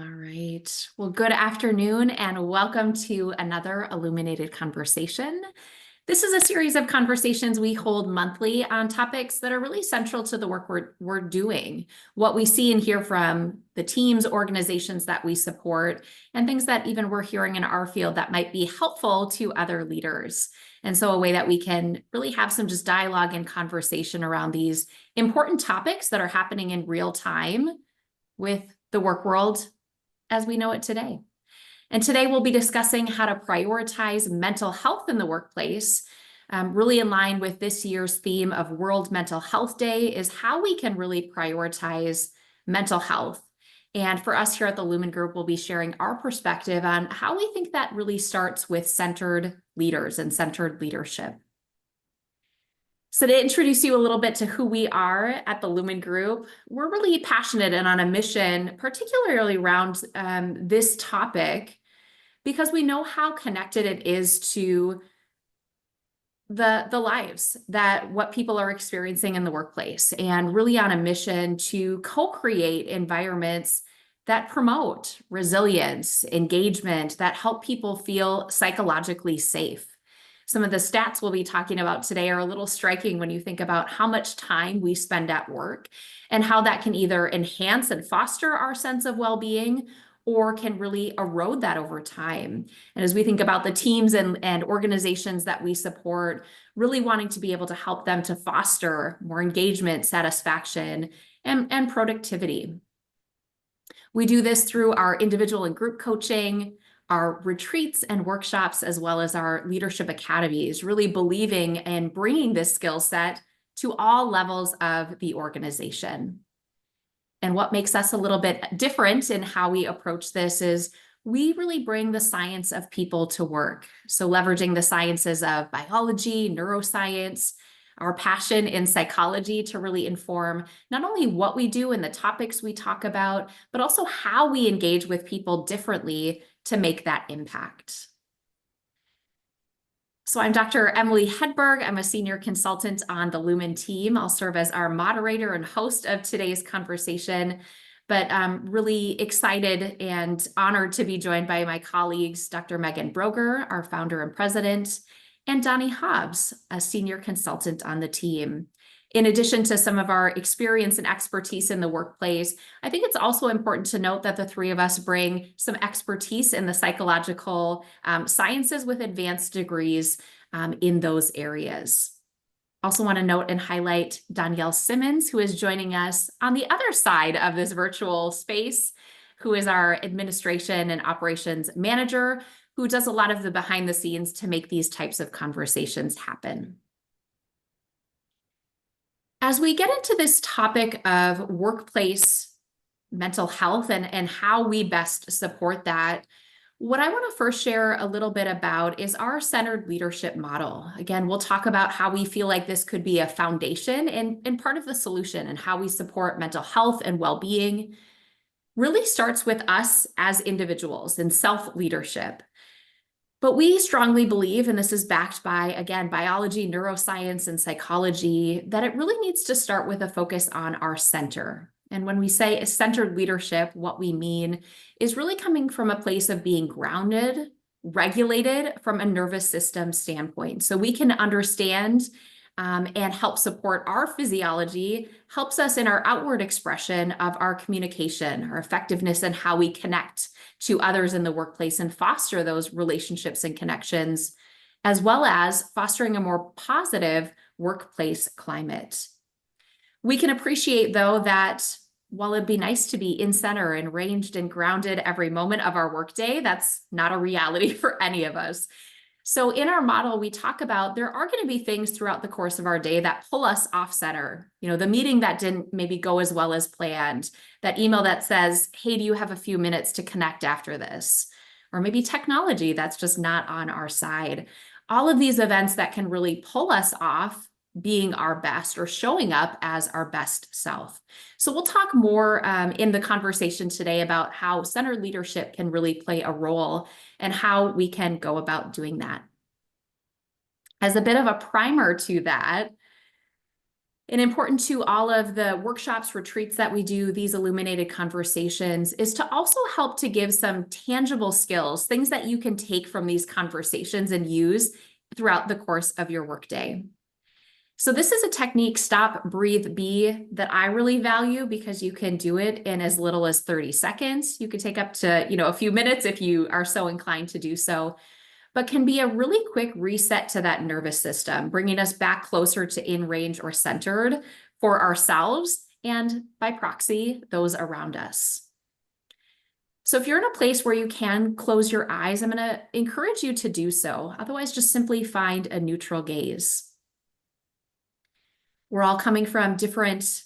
All right. Well, good afternoon and welcome to another Illuminated Conversation. This is a series of conversations we hold monthly on topics that are really central to the work we're doing, what we see and hear from the teams, organizations that we support, and things that even we're hearing in our field that might be helpful to other leaders. And so a way that we can really have some just dialogue and conversation around these important topics that are happening in real time with the work world as we know it today. And today we'll be discussing how to prioritize mental health in the workplace. Really in line with this year's theme of World Mental Health Day is how we can really prioritize mental health. And for us here at the Lumen Group, we'll be sharing our perspective on how we think that really starts with centered leaders and centered leadership. So to introduce you a little bit to who we are at the Lumen Group, we're really passionate and on a mission, particularly around this topic, because we know how connected it is to the lives that what people are experiencing in the workplace, and really on a mission to co-create environments that promote resilience, engagement, that help people feel psychologically safe. Some of the stats we'll be talking about today are a little striking when you think about how much time we spend at work and how that can either enhance and foster our sense of well-being or can really erode that over time. And as we think about the teams and organizations that we support, really wanting to be able to help them to foster more engagement, satisfaction, and productivity. We do this through our individual and group coaching, our retreats and workshops, as well as our leadership academies, really believing in bringing this skill set to all levels of the organization. And what makes us a little bit different in how we approach this is we really bring the science of people to work. So leveraging the sciences of biology, neuroscience, our passion in psychology to really inform not only what we do and the topics we talk about, but also how we engage with people differently to make that impact. So I'm Dr. Emily Hedberg. I'm a senior consultant on the Lumen team. I'll serve as our moderator and host of today's conversation, but I'm really excited and honored to be joined by my colleagues, Dr. Megan Broger, our founder and president, and Donnie Hobbs, a senior consultant on the team. In addition to some of our experience and expertise in the workplace, I think it's also important to note that the three of us bring some expertise in the psychological sciences with advanced degrees in those areas. Also want to note and highlight Danielle Simmons, who is joining us on the other side of this virtual space, who is our administration and operations manager, who does a lot of the behind the scenes to make these types of conversations happen. As we get into this topic of workplace mental health and how we best support that, what I want to first share a little bit about is our centered leadership model. Again, we'll talk about how we feel like this could be a foundation and part of the solution, and how we support mental health and well-being really starts with us as individuals and self-leadership. But we strongly believe, and this is backed by, again, biology, neuroscience, and psychology, that it really needs to start with a focus on our center. And when we say a centered leadership, what we mean is really coming from a place of being grounded, regulated from a nervous system standpoint. So we can understand and help support our physiology, helps us in our outward expression of our communication, our effectiveness, and how we connect to others in the workplace and foster those relationships and connections, as well as fostering a more positive workplace climate. We can appreciate, though, that while it'd be nice to be in center and ranged and grounded every moment of our workday, that's not a reality for any of us. So in our model, we talk about there are going to be things throughout the course of our day that pull us off center. You know, the meeting that didn't maybe go as well as planned, that email that says, hey, do you have a few minutes to connect after this? Or maybe technology that's just not on our side. All of these events that can really pull us off being our best or showing up as our best self. So we'll talk more in the conversation today about how centered leadership can really play a role and how we can go about doing that. As a bit of a primer to that, And important to all of the workshops, retreats that we do, these illuminated conversations, is to also help to give some tangible skills, things that you can take from these conversations and use throughout the course of your workday. So this is a technique, stop, breathe, be, that I really value because you can do it in as little as 30 seconds. You can take up to, a few minutes if you are so inclined to do so, but can be a really quick reset to that nervous system, bringing us back closer to in range or centered for ourselves and by proxy, those around us. So if you're in a place where you can close your eyes, I'm going to encourage you to do so. Otherwise, just simply find a neutral gaze. We're all coming from different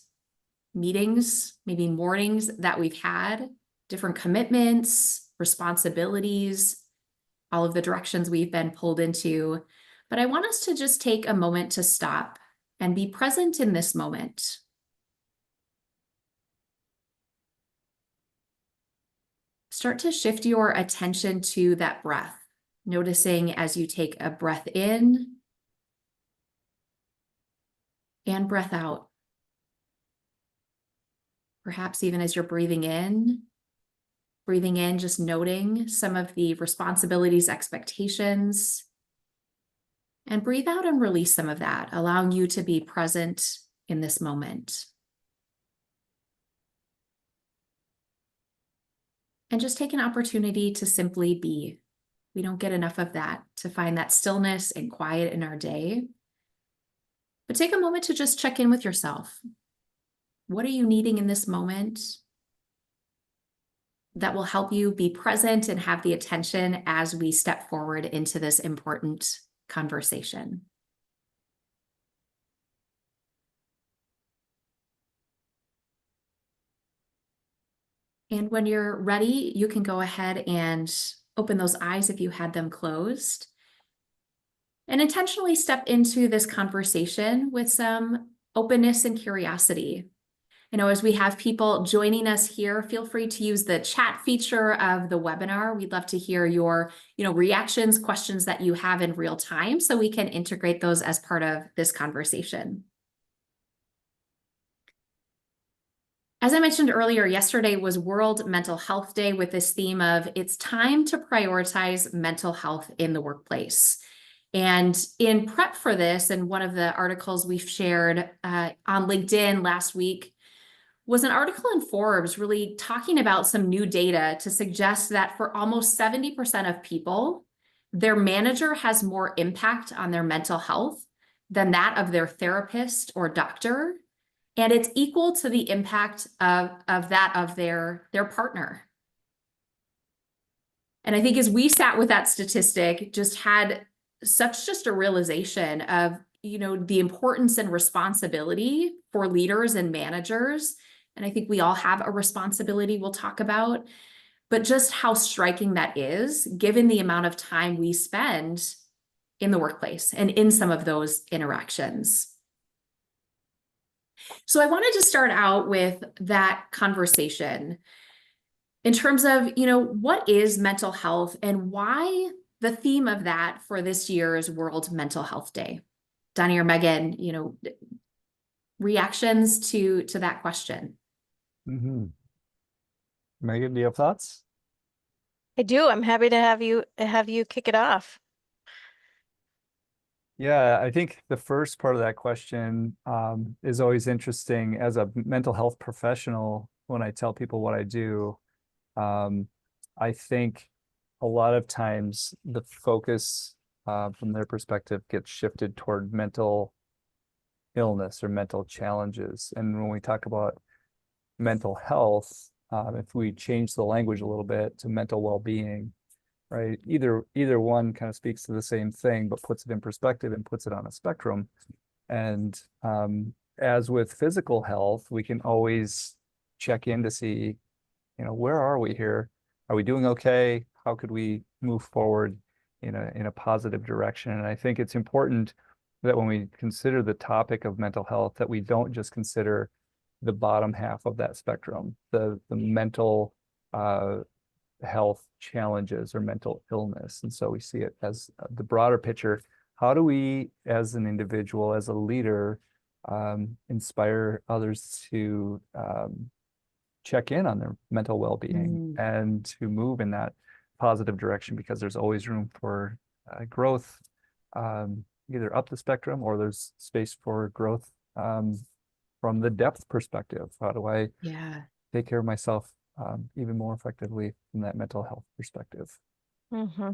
meetings, maybe mornings that we've had, different commitments, responsibilities, all of the directions we've been pulled into. But I want us to just take a moment to stop and be present in this moment. Start to shift your attention to that breath, noticing as you take a breath in and breath out. Perhaps even as you're breathing in, just noting some of the responsibilities, expectations, and breathe out and release some of that, allowing you to be present in this moment. And just take an opportunity to simply be. We don't get enough of that, to find that stillness and quiet in our day. But take a moment to just check in with yourself. What are you needing in this moment that will help you be present and have the attention as we step forward into this important conversation? And when you're ready, you can go ahead and open those eyes if you had them closed. And intentionally step into this conversation with some openness and curiosity. As we have people joining us here, feel free to use the chat feature of the webinar. We'd love to hear your, reactions, questions that you have in real time, so we can integrate those as part of this conversation. As I mentioned earlier, yesterday was World Mental Health Day with this theme of it's time to prioritize mental health in the workplace. And in prep for this, and one of the articles we've shared on LinkedIn last week was an article in Forbes really talking about some new data to suggest that for almost 70% of people, their manager has more impact on their mental health than that of their therapist or doctor. And it's equal to the impact of that of their partner. And I think as we sat with that statistic, just had just a realization of, the importance and responsibility for leaders and managers. And I think we all have a responsibility we'll talk about, but just how striking that is given the amount of time we spend in the workplace and in some of those interactions. So I wanted to start out with that conversation in terms of, what is mental health and why the theme of that for this year's World Mental Health Day. Donnie or Megan, reactions to that question. Mm-hmm. Megan, do you have thoughts? I do. I'm happy to have you kick it off. Yeah, I think the first part of that question is always interesting. As a mental health professional, when I tell people what I do, I think a lot of times the focus from their perspective gets shifted toward mental illness or mental challenges. And when we talk about mental health, if we change the language a little bit to mental well-being, right? Either one kind of speaks to the same thing, but puts it in perspective and puts it on a spectrum. And as with physical health, we can always check in to see, where are we here? Are we doing okay? How could we move forward in a positive direction? And I think it's important that when we consider the topic of mental health, that we don't just consider the bottom half of that spectrum, the mental health challenges or mental illness. And so we see it as the broader picture. How do we, as an individual, as a leader, inspire others to check in on their mental well-being and to move in that positive direction, because there's always room for growth, either up the spectrum, or there's space for growth from the depth perspective. How do I take care of myself even more effectively from that mental health perspective? Mm-hmm.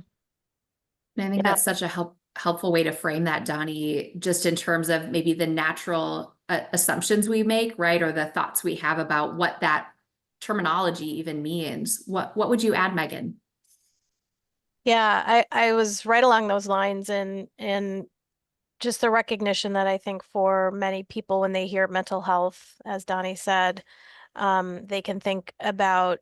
And I think that's such a helpful way to frame that, Donnie, just in terms of maybe the natural assumptions we make, right? Or the thoughts we have about what that terminology even means. What would you add, Megan? Yeah, I was right along those lines, and just the recognition that I think for many people when they hear mental health, as Donnie said, they can think about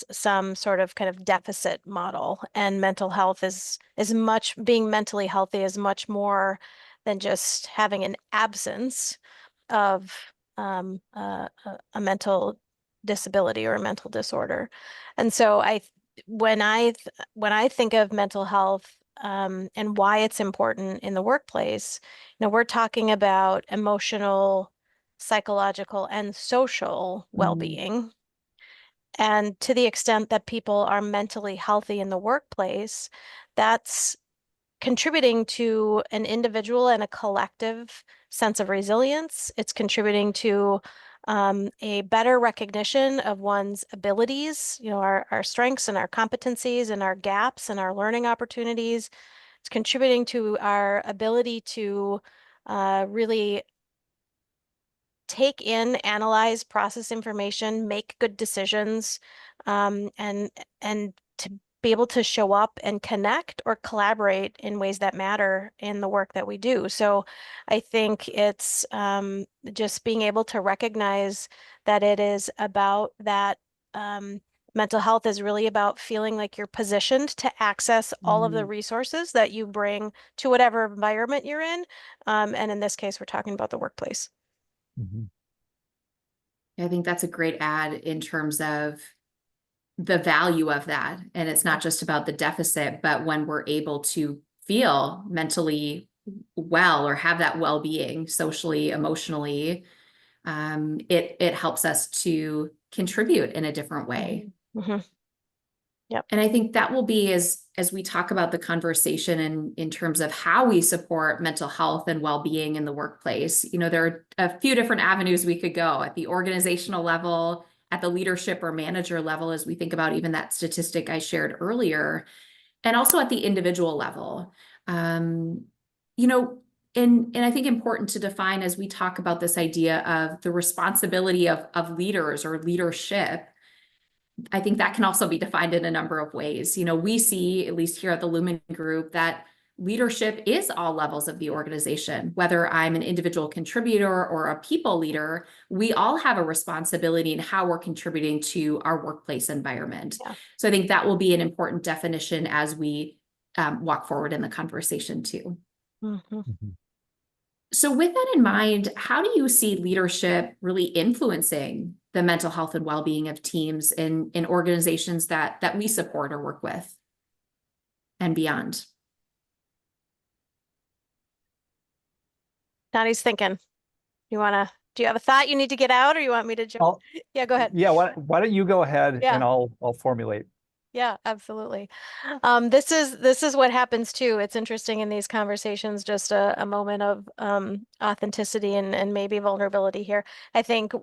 some sort of kind of deficit model, and mental health is much, being mentally healthy is much more than just having an absence of a mental disability or a mental disorder. And so when I think of mental health and why it's important in the workplace, we're talking about emotional, psychological, and social well-being. And to the extent that people are mentally healthy in the workplace, that's contributing to an individual and a collective sense of resilience. It's contributing to a better recognition of one's abilities, our strengths and our competencies and our gaps and our learning opportunities. It's contributing to our ability to really take in, analyze, process information, make good decisions, and to be able to show up and connect or collaborate in ways that matter in the work that we do. So I think it's just being able to recognize that it is about that. Mental health is really about feeling like you're positioned to access all of the resources that you bring to whatever environment you're in. And in this case, we're talking about the workplace. I think that's a great add in terms of the value of that. And it's not just about the deficit, but when we're able to feel mentally well or have that well-being socially, emotionally, it helps us to contribute in a different way. Yep. And I think that will be as we talk about the conversation in terms of how we support mental health and well-being in the workplace. There are a few different avenues we could go at the organizational level, at the leadership or manager level, as we think about even that statistic I shared earlier, and also at the individual level. And I think important to define as we talk about this idea of the responsibility of leaders or leadership. I think that can also be defined in a number of ways. We see, at least here at the Lumen Group, that leadership is all levels of the organization. Whether I'm an individual contributor or a people leader, we all have a responsibility in how we're contributing to our workplace environment. So I think that will be an important definition as we walk forward in the conversation too. So with that in mind, how do you see leadership really influencing the mental health and well-being of teams in organizations that we support or work with and beyond? Donnie's thinking. Do you have a thought you need to get out, or you want me to jump? Yeah, go ahead. Yeah, why don't you go ahead and I'll formulate. Yeah, absolutely. This is what happens too. It's interesting in these conversations, just a moment of authenticity and maybe vulnerability here. I think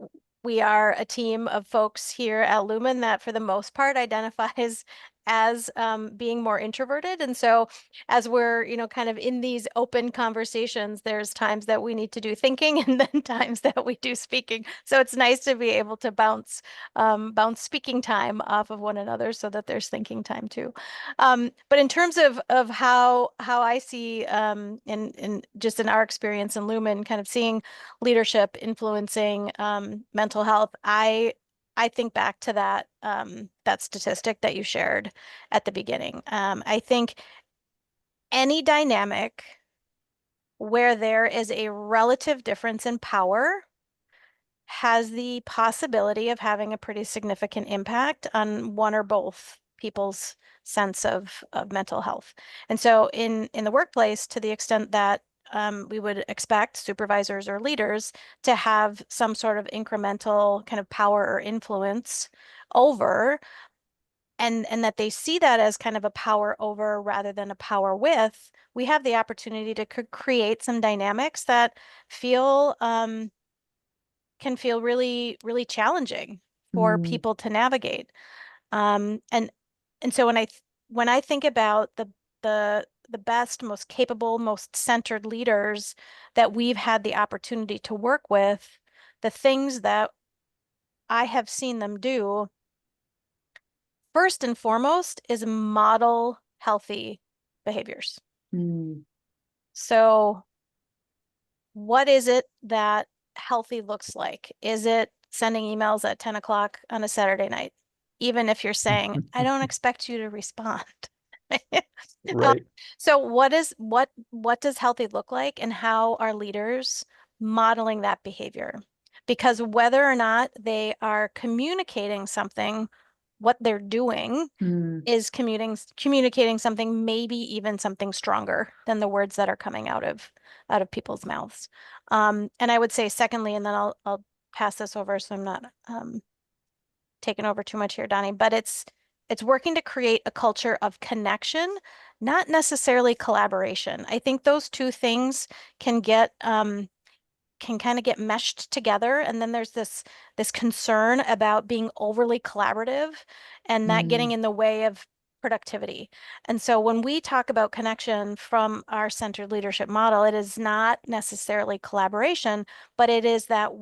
we are a team of folks here at Lumen that for the most part identifies as being more introverted. And so as we're, kind of in these open conversations, there's times that we need to do thinking and then times that we do speaking. So it's nice to be able to bounce speaking time off of one another so that there's thinking time too. But in terms of how I see in just in our experience in Lumen, kind of seeing leadership influencing mental health, I think back to that that statistic that you shared at the beginning. I think any dynamic where there is a relative difference in power has the possibility of having a pretty significant impact on one or both people's sense of mental health. And so in the workplace, to the extent that we would expect supervisors or leaders to have some sort of incremental kind of power or influence over, and that they see that as kind of a power over rather than a power with. We have the opportunity to create some dynamics that feel can feel really, really challenging for Mm. people to navigate. And so when I think about the best, most capable, most centered leaders that we've had the opportunity to work with, the things that I have seen them do, first and foremost, is model healthy behaviors. Mm. So what is it that healthy looks like? Is it sending emails at 10 o'clock on a Saturday night? Even if you're saying, I don't expect you to respond. Right. So what does healthy look like, and how are leaders modeling that behavior? Because whether or not they are communicating something, what they're doing Mm. is communicating something, maybe even something stronger than the words that are coming out of people's mouths. And I would say secondly, and then I'll pass this over so I'm not taking over too much here, Donnie, but it's working to create a culture of connection, not necessarily collaboration. I think those two things can kind of get meshed together, and then there's this concern about being overly collaborative and that getting Mm. in the way of productivity. And so when we talk about connection from our centered leadership model, it is not necessarily collaboration, but it is that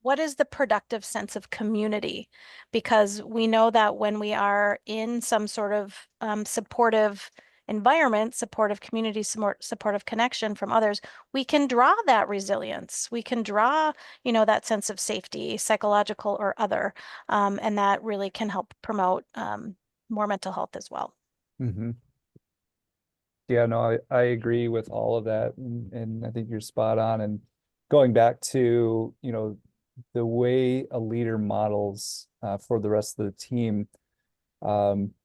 what is the productive sense of community? Because we know that when we are in some sort of supportive environment, supportive community, supportive connection from others, we can draw that resilience. We can draw, that sense of safety, psychological or other, and that really can help promote more mental health as well. Mm-hmm. Yeah, no, I agree with all of that, and I think you're spot on. And going back to, the way a leader models for the rest of the team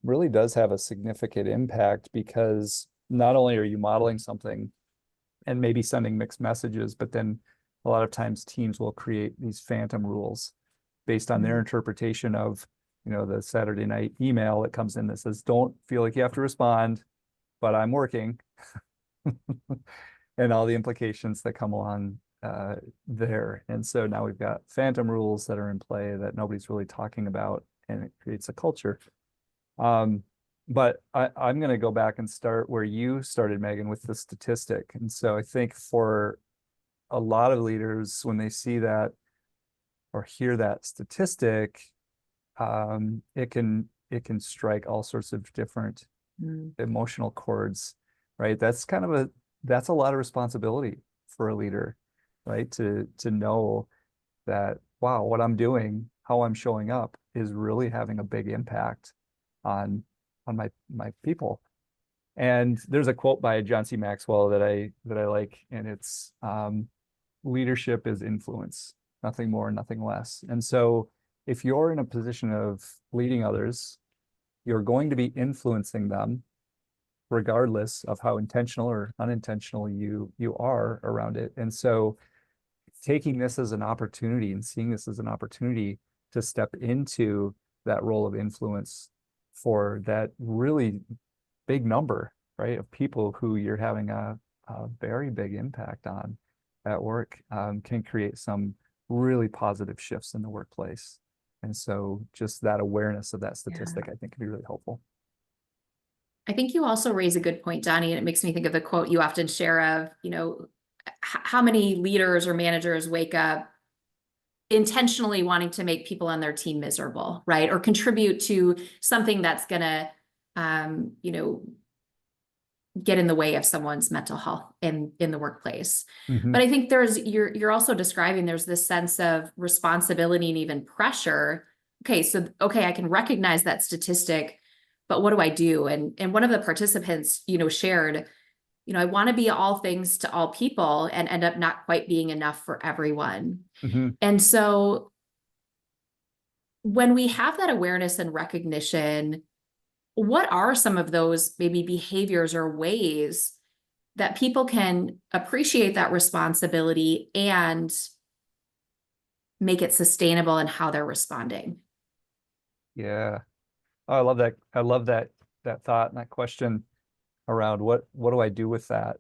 really does have a significant impact, because not only are you modeling something and maybe sending mixed messages, but then a lot of times teams will create these phantom rules based on their interpretation of, the Saturday night email that comes in that says, don't feel like you have to respond, but I'm working, and all the implications that come along there. And so now we've got phantom rules that are in play that nobody's really talking about, and it creates a culture. But I'm going to go back and start where you started, Megan, with the statistic. And so I think for a lot of leaders, when they see that or hear that statistic, it can strike all sorts of different emotional chords, right? That's a lot of responsibility for a leader, right? To know that, wow, what I'm doing, how I'm showing up is really having a big impact on my people. And there's a quote by John C. Maxwell that I like, and it's leadership is influence, nothing more, nothing less. And so if you're in a position of leading others, you're going to be influencing them regardless of how intentional or unintentional you are around it. And so taking this as an opportunity and seeing this as an opportunity to step into that role of influence for that really big number, right, of people who you're having a very big impact on at work, can create some really positive shifts in the workplace. And so just that awareness of that statistic, I think, can be really helpful. I think you also raise a good point, Donnie, and it makes me think of the quote you often share of, how many leaders or managers wake up intentionally wanting to make people on their team miserable, right? Or contribute to something that's gonna, get in the way of someone's mental health in the workplace. But I think you're also describing there's this sense of responsibility and even pressure. Okay, I can recognize that statistic, but what do I do? And one of the participants, shared, I want to be all things to all people and end up not quite being enough for everyone. And so when we have that awareness and recognition, what are some of those maybe behaviors or ways that people can appreciate that responsibility and make it sustainable in how they're responding. Yeah. Oh, I love that. I love that thought and that question around what do I do with that?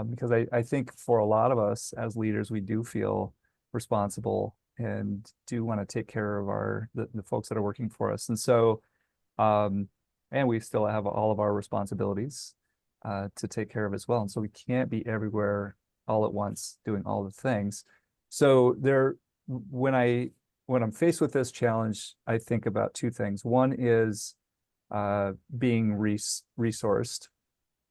Because I think for a lot of us as leaders, we do feel responsible and do want to take care of the folks that are working for us. And so and we still have all of our responsibilities to take care of as well. And so we can't be everywhere all at once doing all the things. So when I'm faced with this challenge, I think about two things. One is being resourced,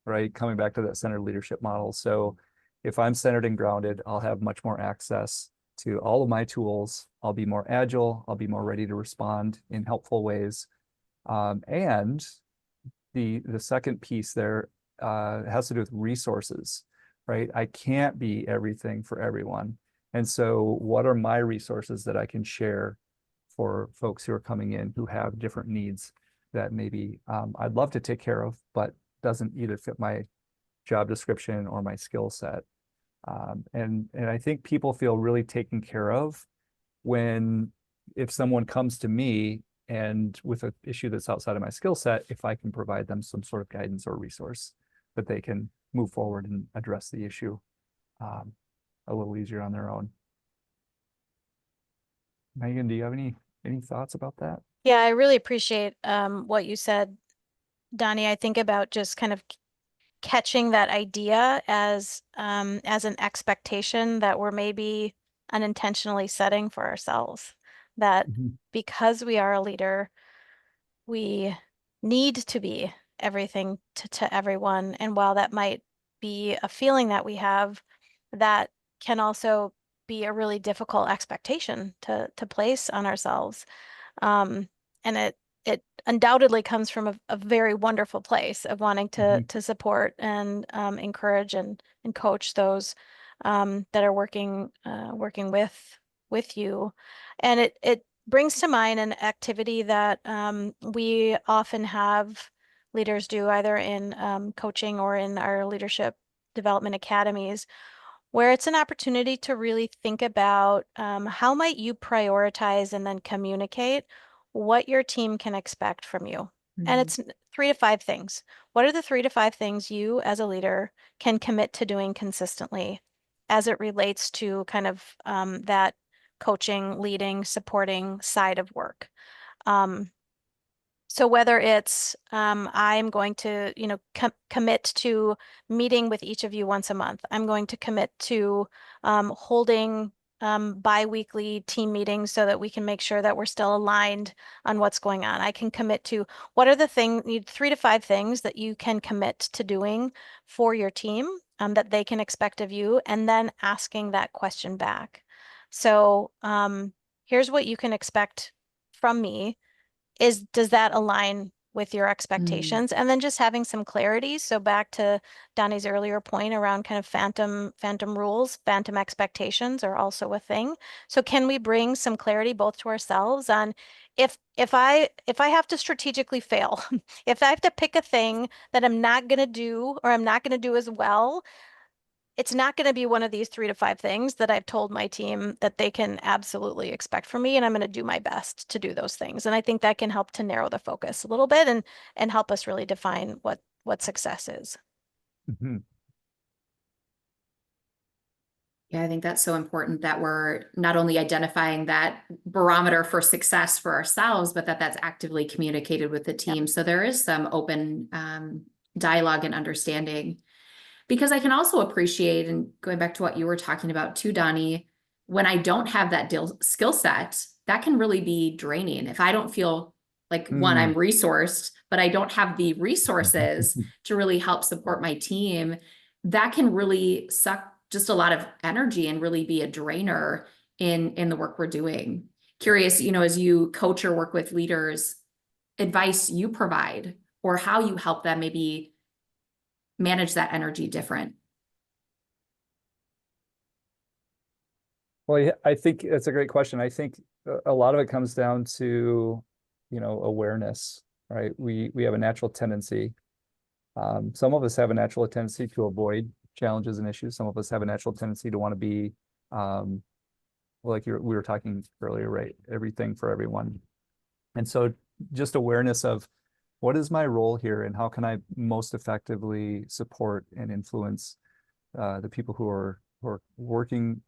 right? Coming back to that centered leadership model. So if I'm centered and grounded, I'll have much more access to all of my tools. I'll be more agile. I'll be more ready to respond in helpful ways. And the second piece there has to do with resources, right? I can't be everything for everyone. And so what are my resources that I can share for folks who are coming in who have different needs that maybe I'd love to take care of, but doesn't either fit my job description or my skill set. And I think people feel really taken care of if someone comes to me and with an issue that's outside of my skill set, if I can provide them some sort of guidance or resource that they can move forward and address the issue a little easier on their own. Megan, do you have any thoughts about that? Yeah, I really appreciate what you said, Donnie. I think about just kind of catching that idea as an expectation that we're maybe unintentionally setting for ourselves. That because we are a leader, we need to be everything to everyone. And while that might be a feeling that we have, that can also be a really difficult expectation to place on ourselves. And it undoubtedly comes from a very wonderful place of wanting to support and encourage and coach those that are working with you. And it brings to mind an activity that we often have leaders do either in coaching or in our leadership development academies, where it's an opportunity to really think about how might you prioritize and then communicate what your team can expect from you. And it's 3 to 5 things. What are the 3 to 5 things you as a leader can commit to doing consistently as it relates to kind of that coaching, leading, supporting side of work? So whether it's I'm going to, commit to meeting with each of you once a month. I'm going to commit to holding bi-weekly team meetings so that we can make sure that we're still aligned on what's going on. I can commit to what are the 3 to 5 things that you can commit to doing for your team that they can expect of you, and then asking that question back. So here's what you can expect from me. Does that align with your expectations? And then just having some clarity. So back to Donnie's earlier point around kind of phantom rules, phantom expectations are also a thing. So can we bring some clarity both to ourselves on if I have to strategically fail, if I have to pick a thing that I'm not going to do or I'm not going to do as well, it's not going to be one of these 3 to 5 things that I've told my team that they can absolutely expect from me, and I'm going to do my best to do those things. And I think that can help to narrow the focus a little bit and help us really define what success is. Yeah, I think that's so important that we're not only identifying that barometer for success for ourselves, but that's actively communicated with the team. So there is some open dialogue and understanding. Because I can also appreciate, and going back to what you were talking about too, Donnie, when I don't have that skill set, that can really be draining. If I don't feel like, one, I'm resourced, but I don't have the resources to really help support my team, that can really suck just a lot of energy and really be a drainer in the work we're doing. Curious, as you coach or work with leaders, advice you provide or how you help them maybe manage that energy different. Well, I think that's a great question. I think a lot of it comes down to, awareness, right? We have a natural tendency Some of us have a natural tendency to avoid challenges and issues. Some of us have a natural tendency to want to be, like we were talking earlier, right? Everything for everyone. And so just awareness of what is my role here and how can I most effectively support and influence the people who are working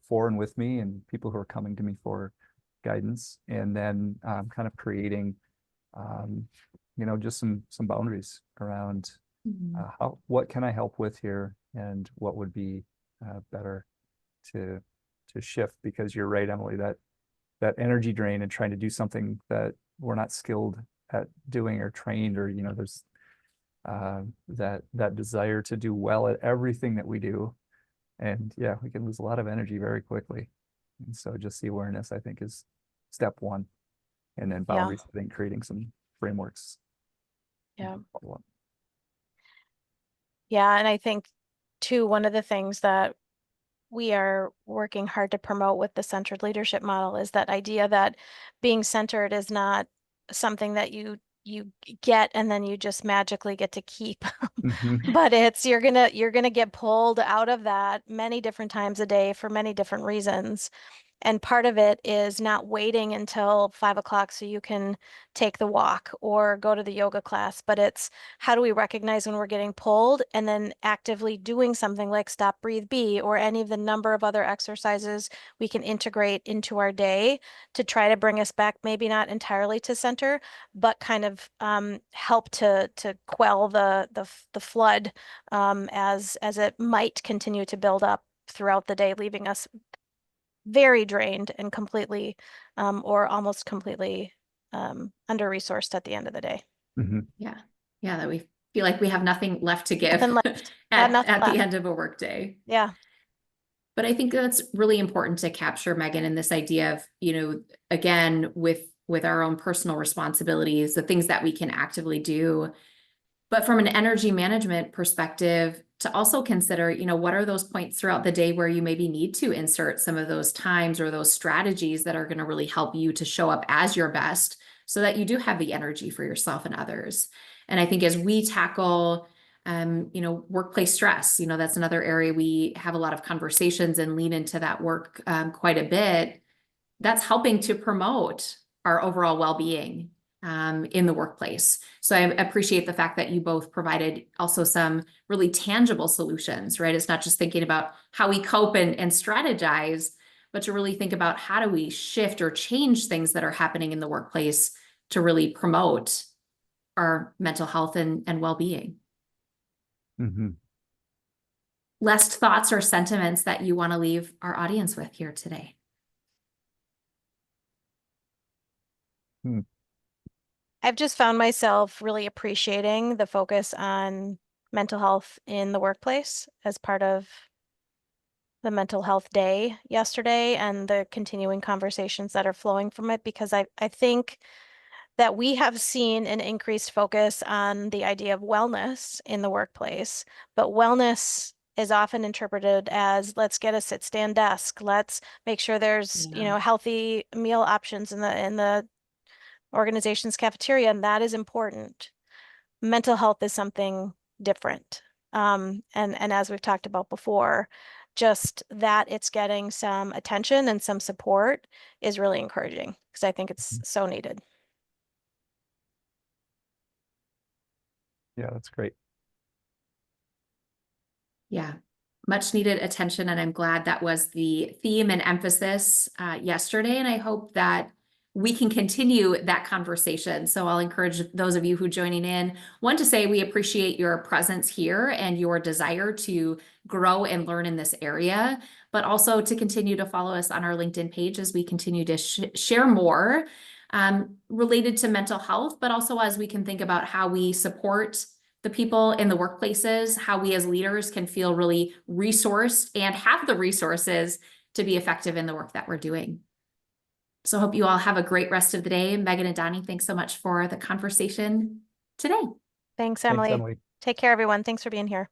for and with me, and people who are coming to me for guidance, and then kind of creating just some boundaries around what can I help with here, and what would be better to shift. Because you're right, Emily, that energy drain and trying to do something that we're not skilled at doing or trained, or there's that desire to do well at everything that we do, and yeah, we can lose a lot of energy very quickly. And so just the awareness, I think, is step one, and then boundary setting, creating some frameworks. Yeah. Yeah, and I think too, one of the things that we are working hard to promote with the centered leadership model is that idea that being centered is not something that you get and then you just magically get to keep. But it's you're gonna get pulled out of that many different times a day for many different reasons. And part of it is not waiting until 5 o'clock so you can take the walk or go to the yoga class, but it's how do we recognize when we're getting pulled and then actively doing something like stop, breathe, be, or any of the number of other exercises we can integrate into our day to try to bring us back, maybe not entirely to center, but kind of help to quell the flood as it might continue to build up throughout the day, leaving us very drained and completely or almost completely under-resourced at the end of the day. Yeah. Yeah, that we feel like we have nothing left to give Nothing left. at Nothing the left. end of a workday. Yeah. But I think that's really important to capture, Megan, in this idea of, again, with our own personal responsibilities, the things that we can actively do. But from an energy management perspective, to also consider, what are those points throughout the day where you maybe need to insert some of those times or those strategies that are going to really help you to show up as your best so that you do have the energy for yourself and others. And I think as we tackle, workplace stress, that's another area we have a lot of conversations and lean into that work quite a bit. That's helping to promote our overall well-being in the workplace. So I appreciate the fact that you both provided also some really tangible solutions, right? It's not just thinking about how we cope and strategize, but to really think about how do we shift or change things that are happening in the workplace to really promote our mental health and well-being. Last thoughts or sentiments that you want to leave our audience with here today? I've just found myself really appreciating the focus on mental health in the workplace as part of the mental health day yesterday and the continuing conversations that are flowing from it, because I think that we have seen an increased focus on the idea of wellness in the workplace, but wellness is often interpreted as let's get a sit-stand desk, let's make sure there's healthy meal options in the organization's cafeteria, and that is important. Mental health is something different. And as we've talked about before, just that it's getting some attention and some support is really encouraging because I think it's so needed. Yeah, that's great. Yeah, much needed attention. And I'm glad that was the theme and emphasis yesterday. And I hope that we can continue that conversation. So I'll encourage those of you who are joining in, one, to say we appreciate your presence here and your desire to grow and learn in this area, but also to continue to follow us on our LinkedIn page as we continue to share more related to mental health, but also as we can think about how we support the people in the workplaces, how we as leaders can feel really resourced and have the resources to be effective in the work that we're doing. So I hope you all have a great rest of the day. Megan and Donnie, thanks so much for the conversation today. Thanks, Emily. Thanks, Emily. Take care, everyone. Thanks for being here.